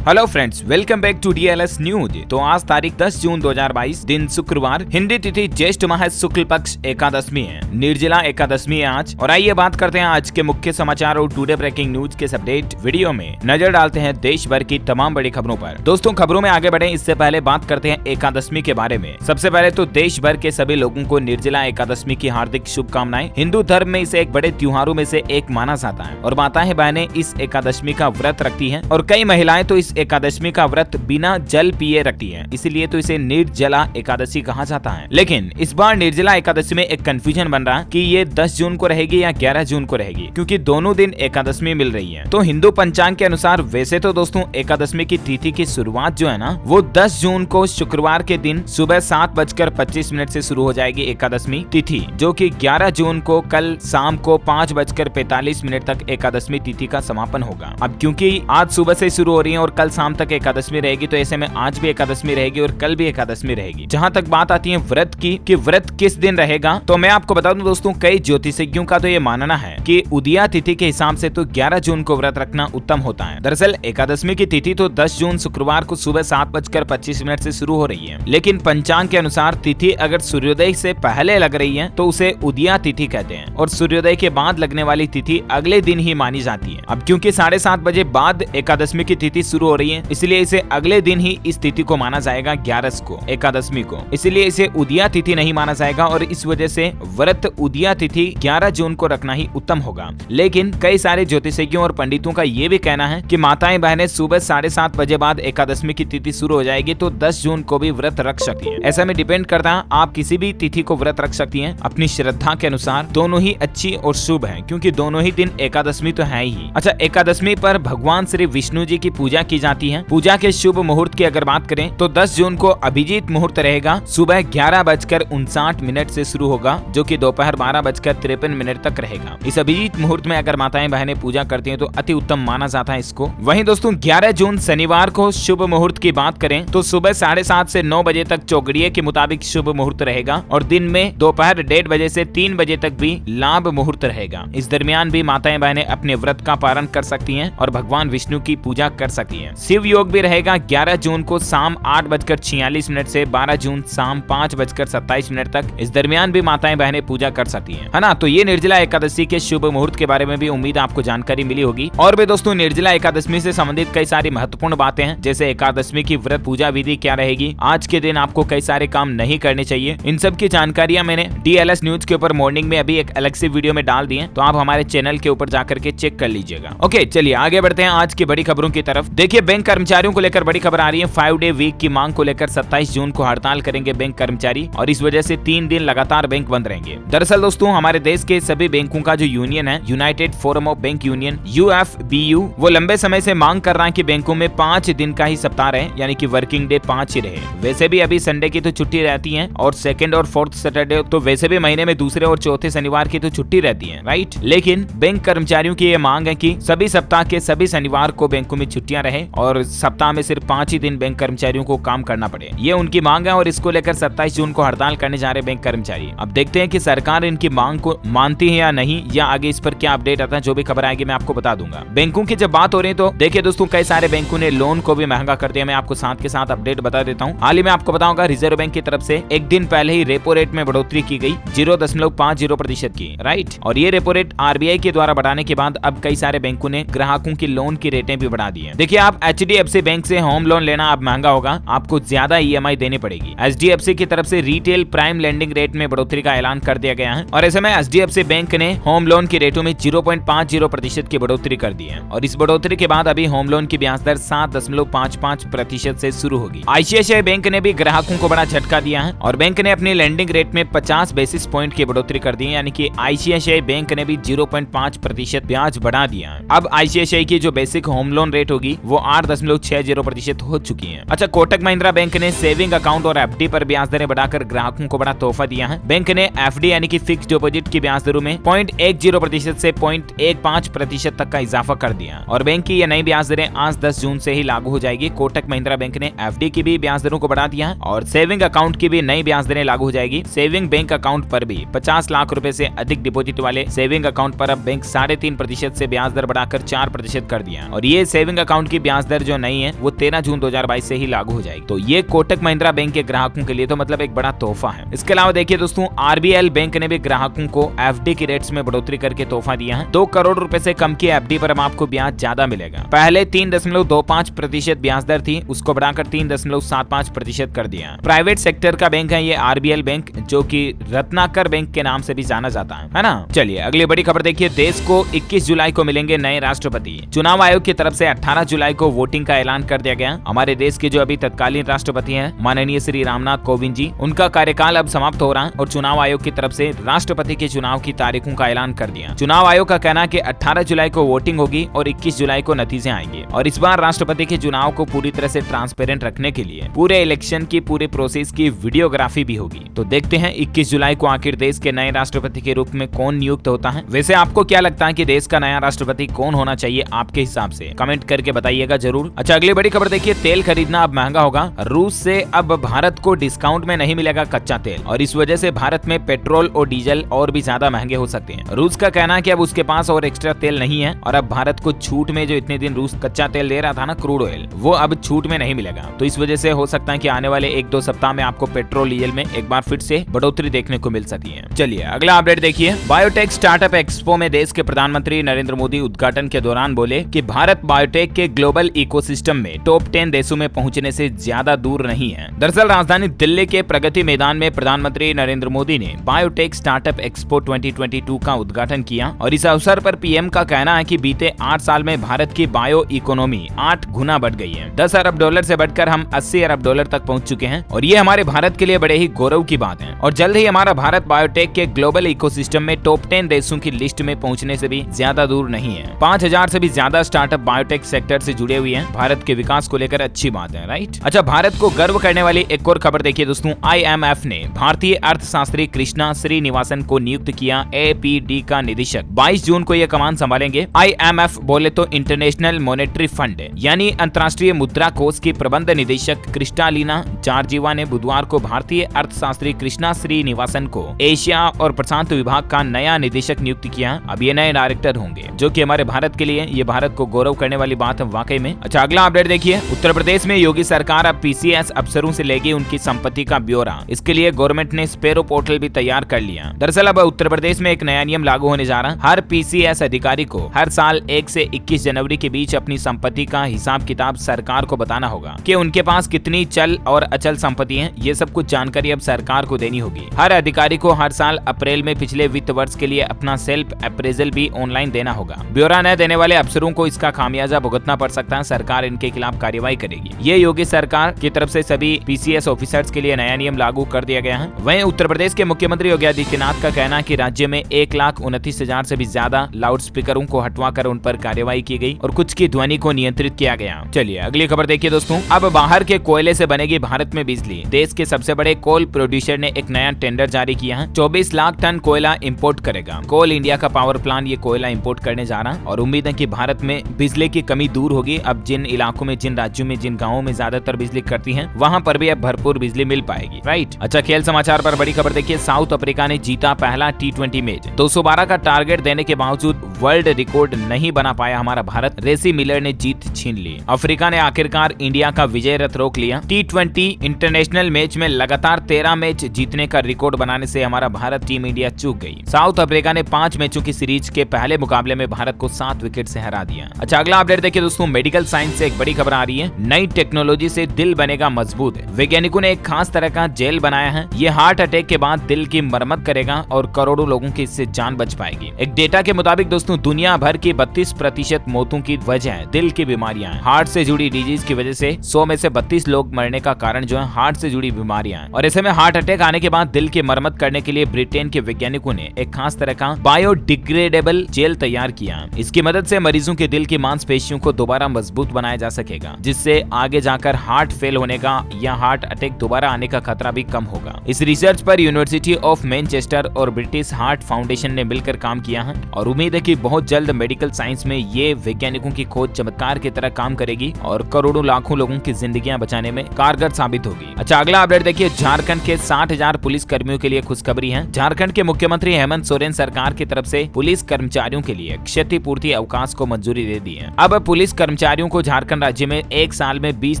Hello friends, welcome back to DLS news. तो आज तारीख 10 जून 2022 दिन शुक्रवार, हिंदी तिथि ज्येष्ठ माह शुक्ल पक्ष एकादशमी है। निर्जला एकादशमी है आज। और आइए बात करते हैं आज के मुख्य समाचार और टुडे ब्रेकिंग न्यूज के अपडेट वीडियो में नजर डालते हैं देश भर की तमाम बड़ी खबरों पर। दोस्तों, खबरों में आगे बढ़े इससे पहले बात करते हैं एकादशमी के बारे में। सबसे पहले तो देश भर के सभी लोगों को निर्जला एकादशमी की हार्दिक शुभकामनाएं। हिंदू धर्म में इसे एक बड़े त्योहारों में से एक माना जाता है और माताएं बहनें इस एकादशमी का व्रत रखती है और कई महिलाएं तो इस एकादशमी का व्रत बिना जल पिए रखती है, इसीलिए तो इसे निर्जला एकादशी कहा जाता है। लेकिन इस बार निर्जला एकादशी में एक कंफ्यूजन बन रहा है कि ये 10 जून को रहेगी या 11 जून को रहेगी, क्योंकि दोनों दिन एकादशमी मिल रही है। तो हिंदू पंचांग के अनुसार वैसे तो दोस्तों एकादशमी की तिथि की शुरुआत जो है ना, वो 10 जून को शुक्रवार के दिन सुबह 7:25 से शुरू हो जाएगी एकादशमी तिथि, जो कि 11 जून को कल शाम को 5:45 तक एकादशमी तिथि का समापन होगा। अब क्योंकि आज सुबह से शुरू हो रही है और कल शाम तक एकादशमी रहेगी, तो ऐसे में आज भी एकादशमी रहेगी और कल भी एकादशमी रहेगी। जहां तक बात आती है व्रत की कि व्रत किस दिन रहेगा, तो मैं आपको बता दूं दोस्तों, कई ज्योतिषज्ञों का तो ये मानना है कि उदया तिथि के हिसाब से तो 11 जून को व्रत रखना उत्तम होता है। दरअसल एकादशमी की तिथि तो 10 जून शुक्रवार को सुबह 7:25 से शुरू हो रही है, लेकिन पंचांग के अनुसार तिथि अगर सूर्योदय से पहले लग रही है तो उसे उदया तिथि कहते हैं और सूर्योदय के बाद लगने वाली तिथि अगले दिन ही मानी जाती है। अब क्योंकि 7:30 बजे बाद एकादशमी की तिथि शुरू हो रही है, इसलिए इसे अगले दिन ही इस तिथि को माना जाएगा 11 को, एकादशमी को। इसलिए इसे उदया तिथि नहीं माना जाएगा और इस वजह से व्रत उदया तिथि 11 जून को रखना ही उत्तम होगा। लेकिन कई सारे ज्योतिषज्ञों और पंडितों का ये भी कहना है कि माताएं बहनें सुबह 7:30 बजे बाद एकादशमी की तिथि शुरू हो जाएगी तो 10 जून को भी व्रत रख सकती है। ऐसा में डिपेंड करता है, आप किसी भी तिथि को व्रत रख सकती हैं अपनी श्रद्धा के अनुसार। दोनों ही अच्छी और शुभ है, क्योंकि दोनों ही दिन एकादशमी तो है ही। अच्छा, एकादशमी पर भगवान श्री विष्णु जी की पूजा की जाती है। पूजा के शुभ मुहूर्त की अगर बात करें तो 10 जून को अभिजीत मुहूर्त रहेगा। सुबह 11:59 से शुरू होगा, जो कि दोपहर 12:53 तक रहेगा। इस अभिजीत मुहूर्त में अगर माताएं बहनें पूजा करती हैं तो अति उत्तम माना जाता है इसको। वहीं दोस्तों 11 जून शनिवार को शुभ मुहूर्त की बात करें तो सुबह 7:30 से 9 बजे तक चौगड़िए के मुताबिक शुभ मुहूर्त रहेगा और दिन में दोपहर 1:30 बजे से 3 बजे तक भी लाभ मुहूर्त रहेगा। इस दरमियान भी माताएं बहनें अपने व्रत का पालन कर सकती हैं और भगवान विष्णु की पूजा कर सकती हैं। शिव योग भी रहेगा 11 जून को शाम 8:46 से 12 जून शाम 5:27 तक। इस दरमियान भी माताएं बहनें पूजा कर सकती हैं, है ना। तो ये निर्जला एकादशी के शुभ मुहूर्त के बारे में भी उम्मीद आपको जानकारी मिली होगी। और भी दोस्तों निर्जला एकादशी से संबंधित कई सारी महत्वपूर्ण बातें हैं, जैसे एकादशी की व्रत पूजा विधि क्या रहेगी, आज के दिन आपको कई सारे काम नहीं करने चाहिए। इन सब की जानकारियां मैंने DLS न्यूज के ऊपर मॉर्निंग में अभी एक अलग से वीडियो में डाल दी है, तो आप हमारे चैनल के ऊपर जाकर के चेक कर लीजिएगा। ओके, चलिए आगे बढ़ते हैं आज की बड़ी खबरों की तरफ। देखिए, बैंक कर्मचारियों को लेकर बड़ी खबर आ रही है। 5 डे वीक की मांग को लेकर 27 जून को हड़ताल करेंगे बैंक कर्मचारी और इस वजह से 3 दिन लगातार बैंक बंद रहेंगे। दरअसल दोस्तों हमारे देश के सभी बैंकों का जो यूनियन है, United forum of bank union UFBU, वो लंबे समय से मांग कर रहा है कि बैंकों में 5 दिन का ही सप्ताह रहे, यानी कि वर्किंग डे 5 ही रहे। वैसे भी अभी संडे की तो छुट्टी रहती है और सेकंड और फोर्थ सैटरडे तो वैसे भी महीने में दूसरे और चौथे शनिवार की तो छुट्टी रहती है, राइट। लेकिन बैंक कर्मचारियों की ये मांग है कि सभी सप्ताह के सभी शनिवार को बैंकों में छुट्टियां रहे और सप्ताह में सिर्फ 5 ही दिन बैंक कर्मचारियों को काम करना पड़े। ये उनकी मांग है और इसको लेकर 27 जून को हड़ताल करने जा रहे बैंक कर्मचारी। अब देखते हैं कि सरकार इनकी मांग को मानती है या नहीं, या आगे इस पर क्या अपडेट आता है। जो भी खबर आएगी मैं आपको बता दूंगा। बैंकों की जब बात हो रही है तो देखिए दोस्तों, कई सारे बैंकों ने लोन को भी महंगा कर दिया। मैं आपको साथ के साथ अपडेट बता देता हूँ। हाल ही में आपको बताऊंगा, रिजर्व बैंक की तरफ से एक दिन पहले ही रेपो रेट में बढ़ोतरी की गई 0.50% की, राइट। और ये रेपो रेट RBI के द्वारा बढ़ाने के बाद अब कई सारे बैंकों ने ग्राहकों की लोन की रेटें भी बढ़ा दी है। देखिए, आप HDFC बैंक से होम लोन लेना अब महंगा होगा, आपको ज्यादा EMI देनी पड़ेगी। HDFC की तरफ से रिटेल प्राइम लेंडिंग रेट में बढ़ोतरी का ऐलान कर दिया गया है और ऐसे में HDFC बैंक ने होम लोन की रेटों में 0.50% की बढ़ोतरी कर दी है और इस बढ़ोतरी के बाद अभी होम लोन की ब्याज दर 7.55% से शुरू होगी। ICICI बैंक ने भी ग्राहकों को बड़ा झटका दिया है और बैंक ने अपनी लेंडिंग रेट में 50 बेसिस पॉइंट की बढ़ोतरी कर दी है, यानी कि ICICI बैंक ने भी 0.5% ब्याज बढ़ा दिया है। अब ICICI की जो बेसिक होम लोन रेट होगी वो 8.60% हो चुकी है। अच्छा, कोटक महिंद्रा बैंक ने सेविंग अकाउंट और FD पर ब्याज दरें बढ़ाकर ग्राहकों को बड़ा तोहफा दिया है। बैंक ने FD यानी कि फिक्स डिपॉजिट की ब्याज दरों में 0.10% से 0.15% तक का इजाफा कर दिया और बैंक की ये नई ब्याज दरें आज 10 जून से ही लागू हो जाएगी। कोटक महिंद्रा बैंक ने FD की भी ब्याज दरों को बढ़ा दिया है और सेविंग अकाउंट की भी नई ब्याज दरें लागू हो जाएगी। सेविंग बैंक अकाउंट पर भी 50 लाख रुपए से अधिक डिपॉजिट वाले सेविंग अकाउंट पर अब बैंक 3.5% से ब्याज दर बढ़ाकर 4% कर दिया और ये सेविंग अकाउंट की ब्याज दर जो नई है वो 13 जून 2022 से ही लागू हो जाएगी। तो ये कोटक महिंद्रा बैंक के ग्राहकों के लिए तो मतलब एक बड़ा तोहफा है। इसके अलावा देखिए दोस्तों, आरबीएल बैंक ने भी ग्राहकों को एफडी की रेट्स में बढ़ोतरी करके तोहफा दिया है। 2 करोड़ रुपए से कम की एफडी पर अब आपको ब्याज ज्यादा मिलेगा। पहले 3.25% ब्याज दर थी, उसको बढ़ाकर 3.75% कर दिया। प्राइवेट सेक्टर का बैंक है ये आरबीएल बैंक, जो कि रत्नाकर बैंक के नाम से भी जाना जाता है ना। चलिए अगली बड़ी खबर देखिए, देश को 21 जुलाई को मिलेंगे नए राष्ट्रपति। चुनाव आयोग की तरफ से 18 जुलाई को वोटिंग का ऐलान कर दिया गया। हमारे देश के जो अभी तत्कालीन राष्ट्रपति हैं माननीय श्री रामनाथ कोविंद जी, उनका कार्यकाल अब समाप्त हो रहा है और चुनाव आयोग की तरफ से राष्ट्रपति के चुनाव की तारीखों का ऐलान कर दिया। चुनाव आयोग का कहना है कि 18 जुलाई को वोटिंग होगी और 21 जुलाई को नतीजे आएंगे। और इस बार राष्ट्रपति के चुनाव को पूरी तरह से ट्रांसपेरेंट रखने के लिए पूरे इलेक्शन की पूरे प्रोसेस की वीडियोग्राफी भी होगी। तो देखते हैं 21 जुलाई को आखिर देश के नए राष्ट्रपति के रूप में कौन नियुक्त होता है। वैसे आपको क्या लगता है कि देश का नया राष्ट्रपति कौन होना चाहिए आपके हिसाब से? कमेंट करके बताइएगा जरूर। अच्छा अगली बड़ी खबर देखिए, तेल खरीदना अब महंगा होगा। रूस से अब भारत को डिस्काउंट में नहीं मिलेगा कच्चा तेल और इस वजह से भारत में पेट्रोल और डीजल और भी ज्यादा महंगे हो सकते हैं। रूस का कहना है कि अब उसके पास और एक्स्ट्रा तेल नहीं है और अब भारत को छूट में जो इतने दिन रूस कच्चा तेल दे रहा था ना, क्रूड ऑयल, वो अब छूट में नहीं मिलेगा। तो इस वजह से हो सकता है कि आने वाले 1-2 सप्ताह में आपको पेट्रोल डीजल में एक बार फिर से बढ़ोतरी देखने को मिल सकती है। चलिए अगला अपडेट देखिए, बायोटेक स्टार्टअप एक्सपो में देश के प्रधानमंत्री नरेंद्र मोदी उद्घाटन के दौरान बोले कि भारत बायोटेक के ग्लोबल इकोसिस्टम में टॉप 10 देशों में पहुंचने से ज्यादा दूर नहीं है। दरअसल राजधानी दिल्ली के प्रगति मैदान में प्रधानमंत्री नरेंद्र मोदी ने बायोटेक स्टार्टअप एक्सपो 2022 का उद्घाटन किया और इस अवसर पर पीएम का कहना है कि बीते 8 साल में भारत की बायो इकोनॉमी 8 गुना बढ़ गई है। 10 अरब डॉलर से बढ़कर हम 80 अरब डॉलर तक पहुंच चुके हैं और ये हमारे भारत के लिए बड़े ही गौरव की बात है। और जल्द ही हमारा भारत बायोटेक के ग्लोबल इकोसिस्टम में टॉप 10 देशों की लिस्ट में पहुंचने से भी ज्यादा दूर नहीं है। 5000 से भी ज्यादा स्टार्टअप बायोटेक सेक्टर से जुड़े हुए हैं। भारत के विकास को लेकर अच्छी बात है, राइट। अच्छा भारत को गर्व करने वाली एक और खबर देखिए दोस्तों, IMF ने भारतीय अर्थशास्त्री कृष्णा श्रीनिवासन को नियुक्त किया APD का निदेशक। 22 जून को ये कमान संभालेंगे। IMF बोले तो इंटरनेशनल मॉनेटरी फंड यानी अंतर्राष्ट्रीय मुद्रा कोष की प्रबंध निदेशक क्रिस्टालिना जॉर्जिवा ने बुधवार को भारतीय अर्थशास्त्री कृष्णा श्रीनिवासन को एशिया और प्रशांत विभाग का नया निदेशक नियुक्त किया। अब ये नए डायरेक्टर होंगे, जो कि हमारे भारत के लिए ये भारत को गौरव करने वाली बात है वाकई में। अच्छा अगला अपडेट देखिए, उत्तर प्रदेश में योगी सरकार अब PCS अफसरों से लेगी उनकी संपत्ति का ब्यौरा। इसके लिए गवर्नमेंट ने स्पेरो पोर्टल भी तैयार कर लिया। दरअसल अब उत्तर प्रदेश में एक नया नियम लागू होने जा रहा है। हर PCS अधिकारी को हर साल 1 से 21 जनवरी के बीच अपनी संपत्ति का हिसाब किताब सरकार को बताना होगा कि उनके पास कितनी चल और अचल संपत्ति है। ये सब कुछ जानकारी अब सरकार को देनी होगी। हर अधिकारी को हर साल अप्रैल में पिछले वित्त वर्ष के लिए अपना सेल्फ अप्रेजल भी ऑनलाइन देना होगा। ब्यौरा न देने वाले अफसरों को इसका खामियाजा भुगतना पड़ सकता है। सरकार इनके खिलाफ कार्रवाई करेगी। ये योगी सरकार की तरफ से सभी PCS ऑफिसर्स के लिए नया नियम लागू कर दिया गया है। वहीं उत्तर प्रदेश के मुख्यमंत्री योगी आदित्यनाथ का कहना है कि राज्य में 1,29,000 से भी ज्यादा लाउड स्पीकरों को हटवाकर उन पर कार्रवाई की गई और कुछ की ध्वनि को नियंत्रित किया गया। चलिए अगली खबर देखिए दोस्तों, अब बाहर के कोयले से बनेगी भारत में बिजली। देश के सबसे बड़े कोल प्रोड्यूसर ने एक नया टेंडर जारी किया है। 24 लाख टन कोयला इंपोर्ट करेगा। कोल इंडिया का पावर प्लांट ये कोयला इंपोर्ट करने जा रहा है और उम्मीद है कि भारत में बिजली की कमी दूर होगी। अब जिन इलाकों में, जिन राज्यों में, जिन गाँवों में ज्यादातर बिजली कटती है, वहाँ पर भी अब भरपूर बिजली मिल पाएगी, राइट। अच्छा खेल समाचार पर बड़ी खबर देखिए, साउथ अफ्रीका ने जीता पहला T20 मैच। 212 का टारगेट देने के बावजूद वर्ल्ड रिकॉर्ड नहीं बना पाया हमारा भारत। रेसी मिलर ने जीत छीन ली। अफ्रीका ने आखिरकार इंडिया का विजय रथ रोक लिया। T20 इंटरनेशनल मैच में लगातार 13 मैच जीतने का रिकॉर्ड बनाने से हमारा भारत टीम इंडिया चूक गई। साउथ अफ्रीका ने 5 मैचों की सीरीज के पहले मुकाबले में भारत को 7 विकेट से हरा दिया। अच्छा अगला अपडेट देखिए दोस्तों, मेडिकल साइंस से एक बड़ी खबर आ रही है। नई टेक्नोलॉजी से दिल बनेगा मजबूत। वैज्ञानिकों ने एक खास तरह का जेल बनाया है। ये हार्ट अटैक के बाद दिल की मरम्मत करेगा और करोड़ों लोगों की इससे जान बच पाएगी। एक डेटा के मुताबिक दोस्तों, दुनिया भर की 32% मौतों की वजह दिल की बीमारियां हैं। हार्ट से जुड़ी डिजीज की वजह से 100 में से 32 लोग मरने का कारण जो है हार्ट से जुड़ी बीमारियां हैं। और ऐसे में हार्ट अटैक आने के बाद दिल की मरम्मत करने के लिए ब्रिटेन के वैज्ञानिकों ने एक खास तरह का बायोडिग्रेडेबल जेल तैयार किया। इसकी मदद से मरीजों के दिल की मांसपेशियों को दोबारा मजबूत बनाया जा सकेगा, जिससे आगे जाकर हार्ट फेल होने का या हार्ट अटैक दोबारा आने का खतरा भी कम होगा। इस रिसर्च पर यूनिवर्सिटी ऑफ मैनचेस्टर और ब्रिटिश हार्ट फाउंडेशन ने मिलकर काम किया है और उम्मीद है कि बहुत जल्द मेडिकल साइंस में ये वैज्ञानिकों की खोज चमत्कार की तरह काम करेगी और करोड़ों लाखों लोगों की जिंदगियां बचाने में कारगर साबित होगी। अच्छा अगला अपडेट देखिए, झारखंड के 60,000 पुलिस कर्मियों के लिए खुशखबरी है। झारखंड के मुख्यमंत्री हेमंत सोरेन सरकार की तरफ से पुलिस कर्मचारियों के लिए क्षतिपूर्ति अवकाश को मंजूरी दे दी है। अब पुलिस कर्मचारी कर्मचारियों को झारखंड राज्य में एक साल में 20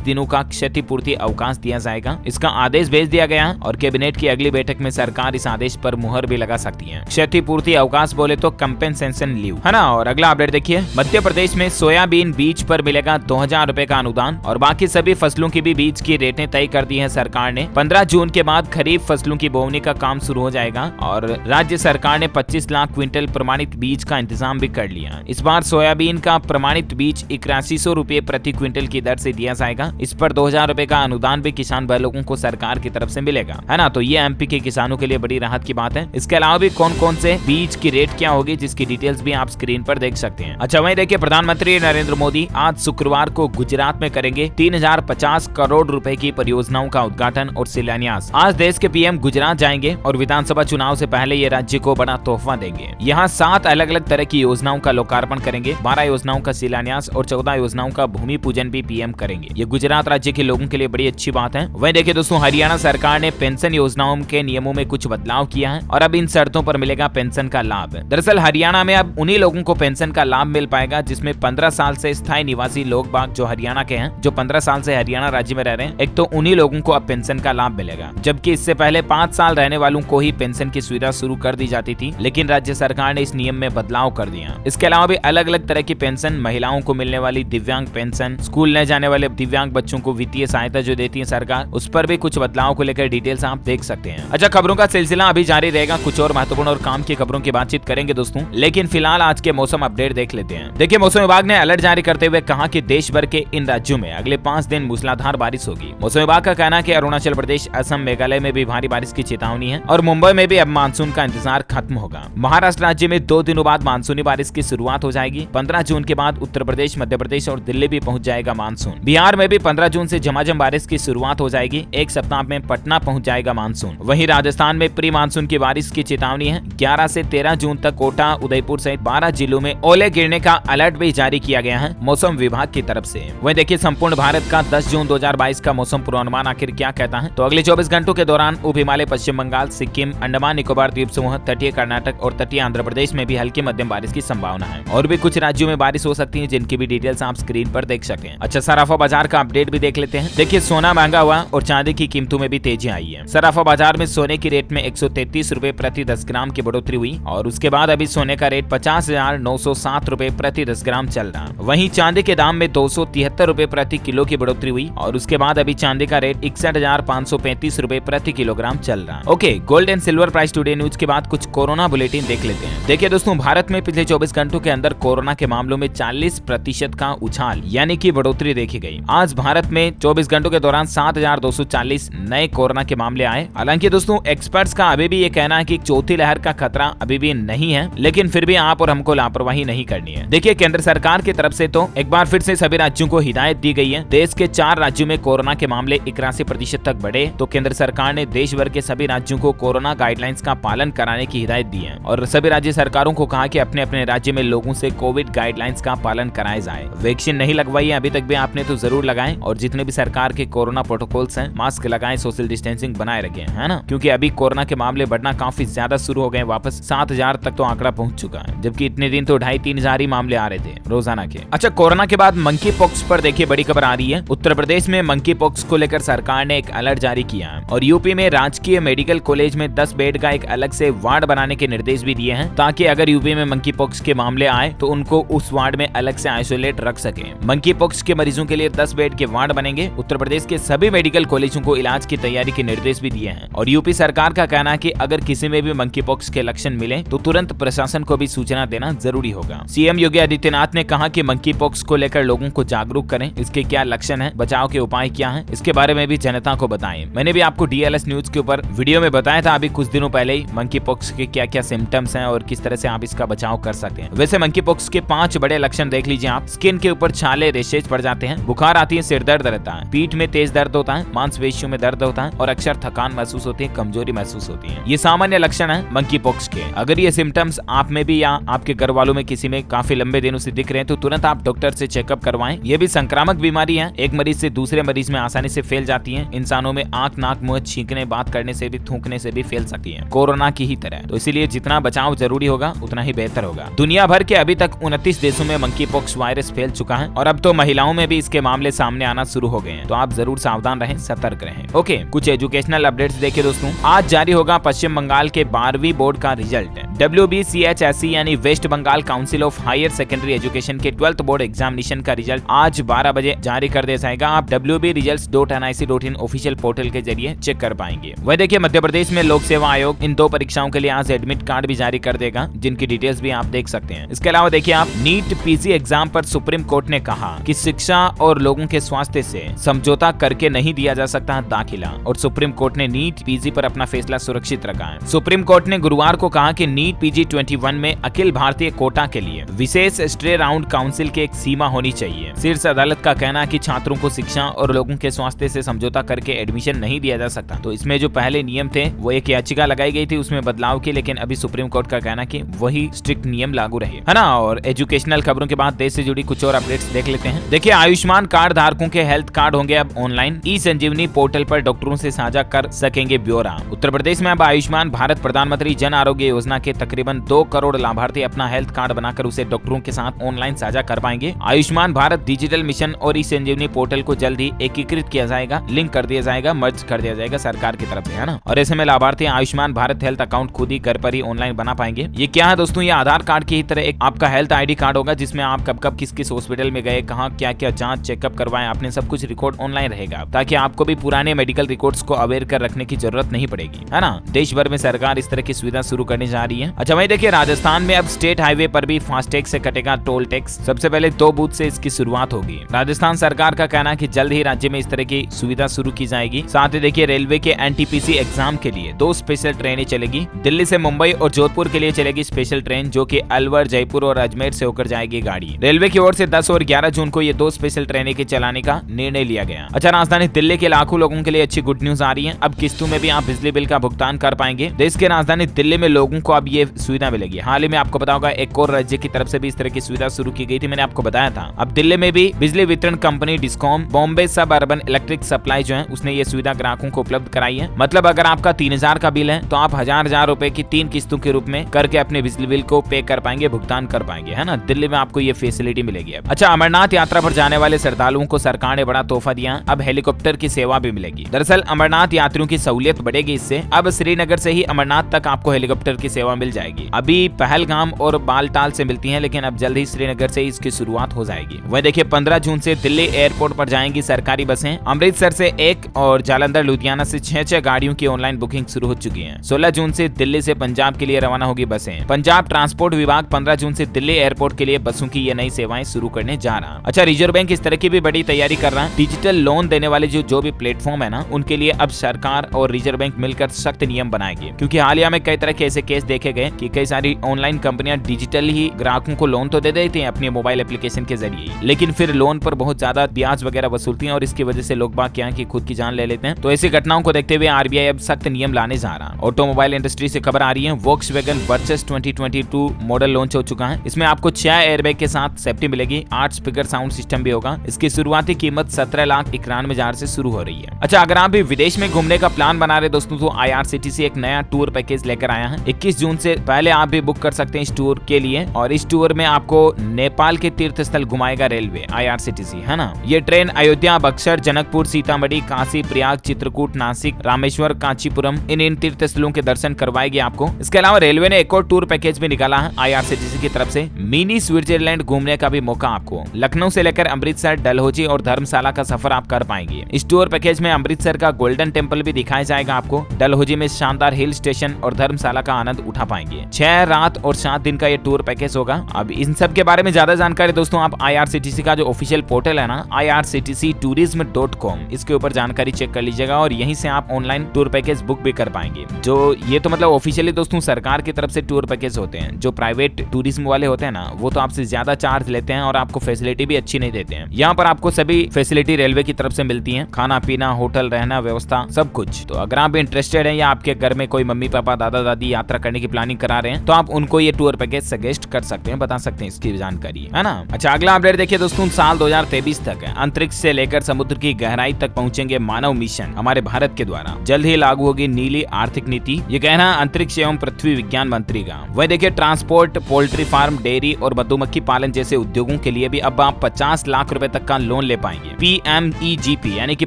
दिनों का क्षतिपूर्ति अवकाश दिया जाएगा। इसका आदेश भेज दिया गया है और कैबिनेट की अगली बैठक में सरकार इस आदेश पर मुहर भी लगा सकती है। क्षतिपूर्ति अवकाश बोले तो कंपेंसेशन लीव है ना। और अगला अपडेट देखिए, मध्य प्रदेश में सोयाबीन बीज पर मिलेगा 2000 रुपए का अनुदान और बाकी सभी फसलों की भी बीज की रेटें तय कर दी है सरकार ने। 15 जून के बाद खरीफ फसलों की बोवनी का काम शुरू हो जाएगा और राज्य सरकार ने 25 लाख क्विंटल प्रमाणित बीज का इंतजाम भी कर लिया। इस बार सोयाबीन का प्रमाणित बीज 8100 रुपए प्रति क्विंटल की दर से दिया जाएगा। इस पर 2000 रुपए का अनुदान भी किसान भाई लोगों को सरकार की तरफ से मिलेगा, है ना। तो ये एमपी के किसानों के लिए बड़ी राहत की बात है। इसके अलावा भी कौन कौन से बीज की रेट क्या होगी जिसकी डिटेल्स भी आप स्क्रीन पर देख सकते हैं। अच्छा, वहीं देखिए, प्रधानमंत्री नरेंद्र मोदी आज शुक्रवार को गुजरात में करेंगे 3050 करोड़ रुपए की परियोजनाओं का उद्घाटन और शिलान्यास। आज देश के पीएम गुजरात जाएंगे और विधानसभा चुनाव से पहले ये राज्य को बड़ा तोहफा देंगे। यहाँ 7 अलग अलग तरह की योजनाओं का लोकार्पण करेंगे, 12 योजनाओं का शिलान्यास और 14 योजनाओं का भूमि पूजन भी पीएम करेंगे। ये गुजरात राज्य के लोगों के लिए बड़ी अच्छी बात है। वहीं देखिए दोस्तों, हरियाणा सरकार ने पेंशन योजनाओं के नियमों में कुछ बदलाव किया है और अब इन शर्तों पर मिलेगा पेंशन का लाभ। दरअसल हरियाणा में अब उन्हीं लोगों को पेंशन का लाभ मिल पाएगा जिसमें 15 साल से स्थायी निवासी लोग बाग जो हरियाणा के हैं, जो 15 साल से हरियाणा राज्य में रह रहे हैं, एक तो उन्हीं लोगों को अब पेंशन का लाभ मिलेगा। जबकि इससे पहले 5 साल रहने वालों को ही पेंशन की सुविधा शुरू कर दी जाती थी, लेकिन राज्य सरकार ने इस नियम में बदलाव कर दिया। इसके अलावा भी अलग अलग तरह की पेंशन, महिलाओं को मिलने वाली दिव्यांग पेंशन, स्कूल न जाने वाले दिव्यांग बच्चों को वित्तीय सहायता जो देती है सरकार, उस पर भी कुछ बदलाव को लेकर डिटेल्स आप देख सकते हैं। अच्छा, खबरों का सिलसिला अभी जारी रहेगा, कुछ और महत्वपूर्ण और काम की खबरों की बातचीत करेंगे दोस्तों, लेकिन फिलहाल आज के मौसम अपडेट देख लेते हैं। देखिए, मौसम विभाग ने अलर्ट जारी करते हुए कहा कि देश भर के इन राज्यों में अगले 5 दिन मूसलाधार बारिश होगी। मौसम विभाग का कहना है कि अरुणाचल प्रदेश, असम, मेघालय में भी भारी बारिश की चेतावनी है और मुंबई में भी अब मानसून का इंतजार खत्म होगा। महाराष्ट्र राज्य में 2 दिनों बाद मानसूनी बारिश की शुरुआत हो जाएगी। 15 जून के बाद उत्तर प्रदेश, मध्य प्रदेश और दिल्ली भी पहुंच जाएगा मानसून। बिहार में भी 15 जून से झमाझम बारिश की शुरुआत हो जाएगी। एक सप्ताह में पटना पहुंच जाएगा मानसून। वहीं राजस्थान में प्री मानसून की बारिश की चेतावनी है। 11 से 13 जून तक कोटा, उदयपुर सहित 12 जिलों में ओले गिरने का अलर्ट भी जारी किया गया है मौसम विभाग की तरफ से। वहीं देखिए, संपूर्ण भारत का 10 जून 2022 का मौसम पूर्वानुमान आखिर क्या कहता है। तो अगले 24 घंटों के दौरान उप हिमालय, पश्चिम बंगाल, सिक्किम, अंडमान निकोबार द्वीप समूह, तटीय कर्नाटक और तटीय आंध्र प्रदेश में भी हल्की मध्यम बारिश की संभावना है। और भी कुछ राज्यों में बारिश हो सकती है जिनकी भी डिटेल्स आप स्क्रीन पर देख सकते हैं। अच्छा, सराफा बाजार का अपडेट भी देख लेते हैं। देखिए, सोना महंगा हुआ और चांदी की कीमतों में भी तेजी आई है। सराफा बाजार में सोने की रेट में 133 रुपए प्रति 10 ग्राम की बढ़ोतरी हुई और उसके बाद अभी सोने का रेट 50,907 रुपए प्रति 10 ग्राम चल रहा। वहीं चांदी के दाम में 273 रुपए प्रति किलो की बढ़ोतरी हुई और उसके बाद अभी चांदी का रेट 61,535 रुपए प्रति किलोग्राम चल रहा। Okay, gold and silver price today news के बाद कुछ कोरोना बुलेटिन देख लेते हैं। देखिए दोस्तों, भारत में पिछले 24 घंटों के अंदर कोरोना के मामलों में 40% का उछाल यानी कि बढ़ोतरी देखी गई। आज भारत में 24 घंटों के दौरान 7,240 नए कोरोना के मामले आए। हालांकि दोस्तों, एक्सपर्ट्स का अभी भी ये कहना है कि चौथी लहर का खतरा अभी भी नहीं है, लेकिन फिर भी आप और हमको लापरवाही नहीं करनी है। देखिए, केंद्र सरकार की तरफ से तो एक बार फिर से सभी राज्यों को हिदायत दी गई है। देश के 4 राज्यों में कोरोना के मामले 81% तक बढ़े तो केंद्र सरकार ने देश भर के सभी राज्यों को कोरोना गाइडलाइंस का पालन कराने की हिदायत दी है और सभी राज्य सरकारों को कहा कि अपने अपने राज्य में लोगों से कोविड गाइडलाइंस का पालन कराया जाए। वैक्सीन नहीं लगवाई है अभी तक भी आपने तो जरूर लगाएं और जितने भी सरकार के कोरोना प्रोटोकॉल्स हैं, मास्क लगाएं, सोशल डिस्टेंसिंग बनाए रखें, है ना, क्योंकि अभी कोरोना के मामले बढ़ना काफी ज्यादा शुरू हो गए। वापस 7,000 तक तो आंकड़ा पहुंच चुका है, जबकि इतने दिन तो 2,500-3 हजार ही मामले आ रहे थे रोजाना के। अच्छा, कोरोना के बाद मंकी पॉक्स पर देखिए बड़ी खबर आ रही है। उत्तर प्रदेश में मंकी पॉक्स को लेकर सरकार ने एक अलर्ट जारी किया है और यूपी में राजकीय मेडिकल कॉलेज में 10 बेड का एक अलग से वार्ड बनाने के निर्देश भी दिए हैं ताकि अगर यूपी में मंकी पॉक्स के मामले आए तो उनको उस वार्ड में अलग से आइसोलेट रख सके। मंकी पॉक्स के मरीजों के लिए 10 बेड के वार्ड बनेंगे। उत्तर प्रदेश के सभी मेडिकल कॉलेजों को इलाज की तैयारी के निर्देश भी दिए हैं और यूपी सरकार का कहना है कि अगर किसी में भी मंकी पॉक्स के लक्षण मिले तो तुरंत प्रशासन को भी सूचना देना जरूरी होगा। सीएम योगी आदित्यनाथ ने कहा कि मंकी पॉक्स को लेकर लोगों को जागरूक करें, इसके क्या लक्षण है, बचाव के उपाय क्या हैं, इसके बारे में भी जनता को बताएं। मैंने भी आपको डीएलएस न्यूज के ऊपर वीडियो में बताया था अभी कुछ दिनों पहले ही मंकी पॉक्स के क्या क्या सिम्टम्स हैं और किस तरह से आप इसका बचाव कर सकते हैं। वैसे मंकी पॉक्स के 5 बड़े लक्षण देख लीजिए आप। स्किन के ऊपर छाले, रेशेज पड़ जाते हैं, बुखार आती है, सिर दर्द रहता है, पीठ में तेज दर्द होता है, मांसपेशियों में दर्द होता है और अक्सर थकान महसूस होती है, कमजोरी महसूस होती है। ये सामान्य लक्षण है मंकी पॉक्स के। अगर ये सिम्टम्स आप में भी या आपके घर वालों में किसी में काफी लंबे दिनों से दिख रहे हैं तो तुरंत आप डॉक्टर से चेकअप करवाएं। ये भी संक्रामक बीमारी है, एक मरीज से दूसरे मरीज में आसानी से फैल जाती है। इंसानों में आंख, नाक, मुंह छींकने, बात करने से भी, थूकने से भी फैल सकती है, कोरोना की ही तरह। तो इसीलिए जितना बचाव जरूरी होगा उतना ही बेहतर होगा। दुनिया भर के अभी तक 29 देशों में मंकी पॉक्स वायरस फैल फैल चुका है और अब तो महिलाओं में भी इसके मामले सामने आना शुरू हो गए हैं। तो आप जरूर सावधान रहें, सतर्क रहें। ओके, कुछ एजुकेशनल अपडेट्स देखिए दोस्तों। आज जारी होगा पश्चिम बंगाल के 12वीं बोर्ड का रिजल्ट। WBCHSE यानी west Bengal council of higher secondary education के 12th बोर्ड एग्जामिनेशन का रिजल्ट आज 12 बजे जारी कर दिया जाएगा। आप wbresults.nic.in ऑफिशियल पोर्टल के जरिए चेक कर पाएंगे। वह देखिए मध्य प्रदेश में लोक सेवा आयोग इन 2 परीक्षाओं के लिए आज एडमिट कार्ड भी जारी कर देगा, जिनकी डिटेल्स भी आप देख सकते हैं। इसके अलावा देखिए आप नीट पीजी एग्जाम पर सुप्रीम कोर्ट ने कहा कि शिक्षा और लोगों के स्वास्थ्य से समझौता करके नहीं दिया जा सकता दाखिला, और सुप्रीम कोर्ट ने नीट पीजी पर अपना फैसला सुरक्षित रखा है। सुप्रीम कोर्ट ने गुरुवार को कहा कि नीट पीजी 21 में अखिल भारतीय कोटा के लिए विशेष स्टे राउंड काउंसिल की एक सीमा होनी चाहिए। शीर्ष अदालत का कहना है कि छात्रों को शिक्षा और लोगों के स्वास्थ्य से समझौता करके एडमिशन नहीं दिया जा सकता। तो इसमें जो पहले नियम थे वो एक याचिका लगाई गई थी उसमें बदलाव की, लेकिन अभी सुप्रीम कोर्ट का कहना कि वही स्ट्रिक्ट नियम लागू रहे, है ना। और एजुकेशनल खबरों के बाद देश से जुड़ी कुछ और अपडेट्स देख लेते हैं। देखिए आयुष्मान कार्ड धारकों के हेल्थ कार्ड होंगे अब ऑनलाइन। ई संजीवनी पोर्टल पर डॉक्टरों से साझा कर सकेंगे ब्यौरा। उत्तर प्रदेश में अब आयुष्मान भारत प्रधानमंत्री जन आरोग्य योजना के तकरीबन 2 करोड़ लाभार्थी अपना हेल्थ कार्ड बनाकर उसे डॉक्टरों के साथ ऑनलाइन साझा कर पाएंगे। आयुष्मान भारत डिजिटल मिशन और ई संजीवनी पोर्टल को जल्द ही एकीकृत किया जाएगा, लिंक कर दिया जाएगा, मर्ज कर दिया जाएगा सरकार की तरफ से, है ना। और ऐसे में लाभार्थी आयुष्मान भारत हेल्थ अकाउंट खुद ही घर पर ही ऑनलाइन बना पाएंगे। ये क्या है दोस्तों, ये आधार कार्ड की ही तरह एक आपका हेल्थ आईडी कार्ड होगा, जिसमें आप कब कब किस किस हॉस्पिटल में गए, कहाँ क्या क्या जांच चेकअप करवाए, आपने सब कुछ रिकॉर्ड ऑनलाइन रहेगा, ताकि आपको भी पुराने मेडिकल रिकॉर्ड्स को अवेयर कर रखने की जरूरत नहीं पड़ेगी, है ना। देश भर में सरकार इस तरह की सुविधा शुरू करने जा रही है। अच्छा वही देखिए राजस्थान में अब स्टेट हाईवे पर भी फास्टैग से कटेगा टोल टैक्स। सबसे पहले 2 बूथ से इसकी शुरुआत होगी। राजस्थान सरकार का कहना है कि जल्द ही राज्य में इस तरह की सुविधा शुरू की जाएगी। साथ ही देखिए रेलवे के NTPC एग्जाम के लिए 2 स्पेशल ट्रेनें चलेगी। दिल्ली से मुंबई और जोधपुर के लिए चलेगी स्पेशल ट्रेन, जो कि अलवर, जयपुर और अजमेर से होकर जाएगी गाड़ी। रेलवे की ओर से 10 और 11 जून को ये 2 स्पेशल ट्रेनें के चलाने का निर्णय लिया गया। अच्छा राजधानी दिल्ली के लाखों लोगों के लिए अच्छी गुड न्यूज आ रही है। अब किस्तों में भी आप बिजली बिल का भुगतान कर पाएंगे। देश के राजधानी दिल्ली में लोगों को अब ये सुविधा मिलेगी। हाल ही में आपको पता होगा एक और राज्य की तरफ से भी इस तरह की सुविधा शुरू की गई थी, मैंने आपको बताया था। अब दिल्ली में भी बिजली वितरण कंपनी डिस्कॉम बॉम्बे सब अर्बन इलेक्ट्रिक सप्लाई जो है उसने ये सुविधा ग्राहकों को उपलब्ध कराई है। मतलब अगर आपका 3000 का बिल है तो आप हजार रुपए की 3 किस्तों के रूप में करके अपने बिजली बिल को पे कर पाएंगे, भुगतान कर पाएंगे, है ना। दिल्ली में आपको ये फैसिलिटी मिलेगी। अच्छा अमरनाथ यात्रा पर जाने वाले श्रद्धालुओं को सरकार ने बड़ा तोहफा दिया, अब हेलीकॉप्टर की सेवा भी मिलेगी। दरअसल अमरनाथ यात्रियों की सहूलियत बढ़ेगी इससे। अब श्रीनगर से ही अमरनाथ तक आपको हेलीकॉप्टर की सेवा मिल जाएगी। अभी पहलगाम और बालटाल से मिलती है, लेकिन अब जल्द ही श्रीनगर से इसकी शुरुआत हो जाएगी। वह देखिए 15 जून से दिल्ली एयरपोर्ट पर जाएंगी सरकारी बसें। अमृतसर से 1 और जालंधर लुधियाना से 6 गाड़ियों की ऑनलाइन बुकिंग शुरू हो चुकी है। 16 जून से दिल्ली से पंजाब के लिए रवाना होगी बसें। पंजाब ट्रांसपोर्ट विभाग 15 जून से दिल्ली एयरपोर्ट के लिए बसों की ये नई सेवाएं शुरू करने जा रहा। अच्छा रिजर्व बैंक इस तरह की भी बड़ी तैयारी कर रहा है। डिजिटल लोन देने वाले जो भी प्लेटफॉर्म है ना, उनके लिए अब सरकार और रिजर्व बैंक मिलकर सख्त नियम बनाएंगे, क्योंकि हालिया में कई तरह के ऐसे केस देखे गए कि कई सारी ऑनलाइन कंपनियां डिजिटल ही ग्राहकों को लोन तो दे देती हैं अपने मोबाइल एप्लीकेशन के जरिए, लेकिन फिर लोन पर बहुत ज्यादा ब्याज वगैरह वसूलती हैं और इसकी वजह से लोग बाग क्या की खुद की जान ले लेते हैं। तो ऐसी घटनाओं को देखते हुए RBI अब सख्त नियम लाने जा रहा है। ऑटोमोबाइल इंडस्ट्री से खबर आ रही है, वोक्सवैगन वर्चस 2022 मॉडल लॉन्च हो चुका है। इसमें आपको 6 एयरबैग के साथ सेफ्टी मिलेगी, 8 स्पीकर साउंड सिस्टम भी होगा। इसकी शुरुआती कीमत 17,91,000 से शुरू हो रही है। अच्छा अगर आप भी विदेश में घूमने का प्लान बना रहे दोस्तों, तो IRCTC एक नया टूर पैकेज लेकर आया है। 21 जून से पहले आप भी बुक कर सकते हैं इस टूर के लिए, और इस टूर में आपको नेपाल के तीर्थ स्थल घुमाएगा रेलवे IRCTC, है ना। ये ट्रेन अयोध्या, बक्सर, जनकपुर, सीतामढ़ी, काशी, प्रयाग, चित्रकूट, नासिक, रामेश्वर, कांचीपुरम इन तीर्थ स्थलों के दर्शन करवाएगी आपको। इसके अलावा रेलवे ने एक और टूर पैकेज भी निकाला है IRCTC की तरफ से, मिनी स्विट्जरलैंड घूमने का भी मौका आपको। लखनऊ से लेकर अमृतसर, डलहौजी और धर्मशाला का सफर आप कर पाएंगे। इस टूर पैकेज में अमृतसर का गोल्डन टेम्पल भी दिखाया जाएगा आपको। डलहौजी में शानदार हिल स्टेशन और धर्मशाला का आनंद उठा पाएंगे। 6 रात और 7 दिन का ये टूर पैकेज होगा। अब इन सब के बारे में ज्यादा जानकारी दोस्तों आप IRCTC का जो ऑफिशियल पोर्टल है ना, irctctourism.com, इसके ऊपर जानकारी चेक कर लीजिएगा और यहीं से आप ऑनलाइन टूर पैकेज बुक भी कर पाएंगे। जो ये तो मतलब ऑफिशियली दोस्तों सरकार की तरफ से टूर पैकेज होते हैं। जो प्राइवेट टूरिज्म वाले होते हैं ना, वो तो आपसे ज्यादा चार्ज लेते हैं और आपको फैसिलिटी भी अच्छी नहीं देते हैं। यहाँ पर आपको सभी फैसिलिटी रेलवे की तरफ से मिलती है, खाना पीना, होटल, रहना, व्यवस्था, सब कुछ। तो अगर आप इंटरेस्टेड हैं या आपके घर में कोई मम्मी पापा, दादा दादी यात्रा करने की प्लानिंग करा रहे हैं तो आप उनको ये टूर पैकेज सजेस्ट कर सकते हैं, बता सकते हैं इसकी जानकारी, है ना। अच्छा, अगला अपडेट देखिए दोस्तों, साल 2023 तक अंतरिक्ष से लेकर समुद्र की गहराई तक पहुंचेंगे मानव मिशन हमारे भारत के द्वारा। जल्द ही लागू होगी नीली आर्थिक नीति, ये कहना अंतरिक्ष एवं पृथ्वी विज्ञान मंत्री का। वही देखिए, ट्रांसपोर्ट, पोल्ट्री फार्म, डेयरी और मधुमक्खी पालन जैसे उद्योगों के लिए भी अब आप 50 लाख रुपए तक का लोन ले पाएंगे। PMEGP यानी कि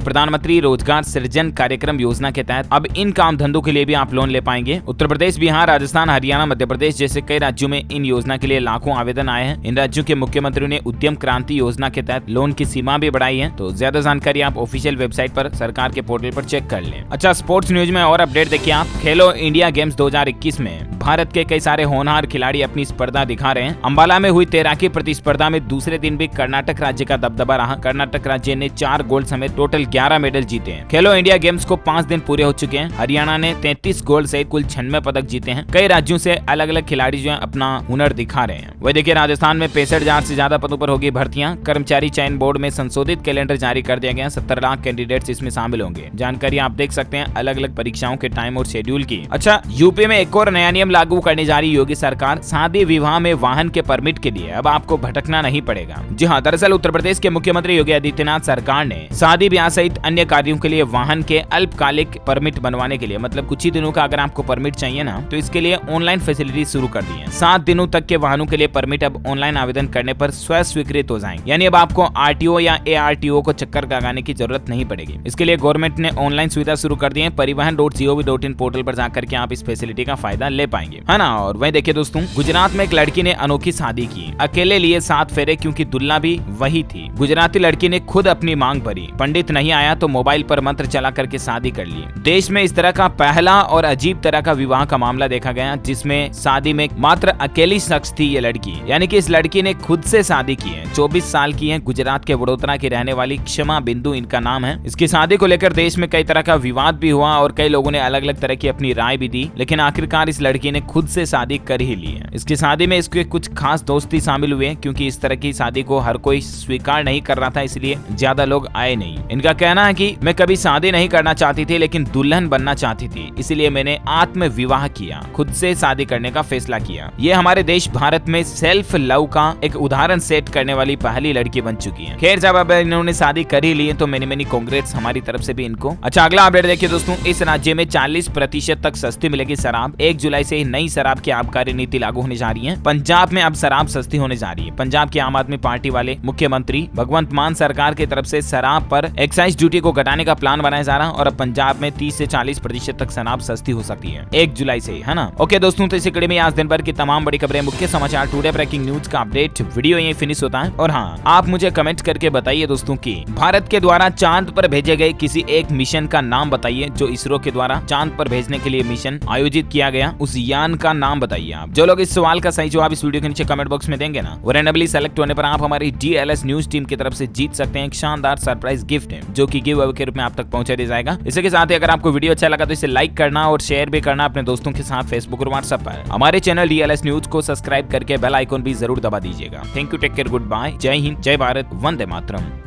प्रधानमंत्री रोजगार सृजन कार्यक्रम योजना के तहत अब इन काम धंधों के लिए भी आप लोन ले पाएंगे। उत्तर प्रदेश, बिहार, राजस्थान, हरियाणा, मध्य प्रदेश जैसे कई राज्यों में इन योजना के लिए लाखों आवेदन आए हैं। इन राज्यों के मुख्यमंत्रियों ने उद्यम क्रांति योजना के तहत लोन की सीमा भी बढ़ाई है। तो ज्यादा जानकारी आप ऑफिशियल वेबसाइट पर सरकार के पोर्टल पर चेक कर लें। अच्छा, स्पोर्ट्स न्यूज में और अपडेट देखिए आप, खेलो इंडिया गेम्स 2021 में भारत के कई सारे होनहार खिलाड़ी अपनी स्पर्धा दिखा रहे हैं। अंबाला में हुई तैराकी प्रतिस्पर्धा में दूसरे दिन भी कर्नाटक राज्य का दबदबा रहा। कर्नाटक राज्य ने 4 गोल्ड समेत टोटल 11 मेडल जीते हैं। खेलो इंडिया गेम्स को 5 दिन पूरे हो चुके हैं। हरियाणा ने 33 गोल्ड सहित कुल 96 पदक जीते हैं। कई राज्यों से अलग अलग खिलाड़ी जो है अपना हुनर दिखा रहे हैं। वही देखिए, राजस्थान में 65,000 से ज्यादा पदों पर होगी भर्तियां। कर्मचारी चयन बोर्ड में संशोधित कैलेंडर जारी कर दिया गया। 70 लाख कैंडिडेट्स इसमें शामिल होंगे। जानकारी आप देख सकते हैं अलग अलग परीक्षाओं के टाइम और शेड्यूल की। अच्छा, यूपी में एक और नया नियम लागू करने जा रही योगी सरकार। शादी विवाह में वाहन के परमिट के लिए अब आपको भटकना नहीं पड़ेगा। जी हाँ, दरअसल उत्तर प्रदेश के मुख्यमंत्री योगी आदित्यनाथ सरकार ने शादी ब्याह सहित अन्य कार्यों के लिए वाहन के अल्पकालिक परमिट बनवाने के लिए, मतलब कुछ ही दिनों का अगर आपको परमिट चाहिए ना, तो इसके लिए ऑनलाइन फैसिलिटी शुरू कर दी है। 7 दिनों तक के वाहनों के लिए परमिट अब ऑनलाइन आवेदन करने पर स्व स्वीकृत हो जाएंगे। यानी अब आपको RTO या ARTO को चक्कर लगाने की जरूरत नहीं पड़ेगी। इसके लिए गवर्नमेंट ने ऑनलाइन सुविधा शुरू कर दी है। परिवहन.gov.in पोर्टल पर जाकर के आप इस फैसिलिटी का फायदा ले पाएंगे, है ना। और वहीं देखिए दोस्तों, गुजरात में एक लड़की ने अनोखी शादी की। अकेले लिए 7 फेरे क्योंकि दुल्हा भी वही थी। गुजराती लड़की ने खुद अपनी मांग भरी। पंडित नहीं आया तो मोबाइल पर मंत्र चला करके शादी कर ली। देश में इस तरह का पहला और अजीब तरह का विवाह का मामला देखा गया, जिसमें शादी में मात्र अकेली शख्स थी ये लड़की। यानी कि इस लड़की ने खुद से शादी की है। 24 साल की है। गुजरात के वडोदरा की रहने वाली क्षमा बिंदु इनका नाम है। इसकी शादी को लेकर देश में कई तरह का विवाद भी हुआ और कई लोगों ने अलग अलग तरह की अपनी राय भी दी, लेकिन आखिरकार इस लड़की ने खुद से शादी कर ही ली है। इसकी शादी में इसके कुछ खास दोस्त शामिल हुए, क्योंकि इस तरह की शादी को हर कोई स्वीकार नहीं कर रहा था, इसलिए ज्यादा लोग आए नहीं। इनका कहना है कि मैं कभी शादी नहीं करना चाहती थी, लेकिन दुल्हन बनना चाहती थी, इसलिए मैंने आत्म विवाह किया, खुद से शादी करने का फैसला किया। ये हमारे देश भारत में सेल्फ लव का एक उदाहरण सेट करने वाली पहली लड़की बन चुकी है। खैर, जब अब इन्होंने शादी कर ही ली है तो मेनी कांग्रेस हमारी तरफ से भी इनको। अच्छा, अगला अपडेट देखिए दोस्तों, इस राज्य में 40% तक सस्ती मिलेगी शराब। 1 जुलाई से ही नई शराब की आबकारी नीति लागू होने जा रही है। पंजाब में अब शराब सस्ती होने जा रही है। पंजाब के आम आदमी पार्टी वाले मुख्यमंत्री भगवंत मान सरकार की तरफ से शराब पर एक्साइज ड्यूटी को घटाने का प्लान बनाया जा रहा है और अब पंजाब में 30 से 40% तक शराब सस्ती हो सकती है 1 जुलाई से, है ना। ओके दोस्तों, तो इसी कड़ी में आज दिन भर की तमाम बड़ी खबरें, मुख्य समाचार, टुडे ब्रेकिंग न्यूज का अपडेट वीडियो यही फिनिश होता है। और हाँ, आप मुझे कमेंट करके बताइए दोस्तों कि भारत के द्वारा चांद पर भेजे गए किसी एक मिशन का नाम बताइए। जो इसरो के द्वारा चांद पर भेजने के लिए मिशन आयोजित किया गया, उस यान का नाम बताइए आप। जो लोग इस सवाल का सही जवाब इस वीडियो के नीचे कमेंट बॉक्स में देंगे ना, वो रैंडमली सेलेक्ट होने पर आप हमारी DLS न्यूज टीम की तरफ से जीत सकते हैं एक शानदार सरप्राइज गिफ्ट है, जो कि गिव अवे के रूप में आप तक पहुंचा दिया जाएगा। इसी के साथ ही अगर आपको वीडियो अच्छा लगा तो इसे लाइक करना और शेयर भी करना अपने दोस्तों के साथ फेसबुक और व्हाट्सएप पर। हमारे चैनल DLS न्यूज को सब्सक्राइब करके बेल आइकन भी जरूर दबा दीजिएगा। Thank you, take care, good bye, जय हिंद, जय भारत, वंदे मातरम।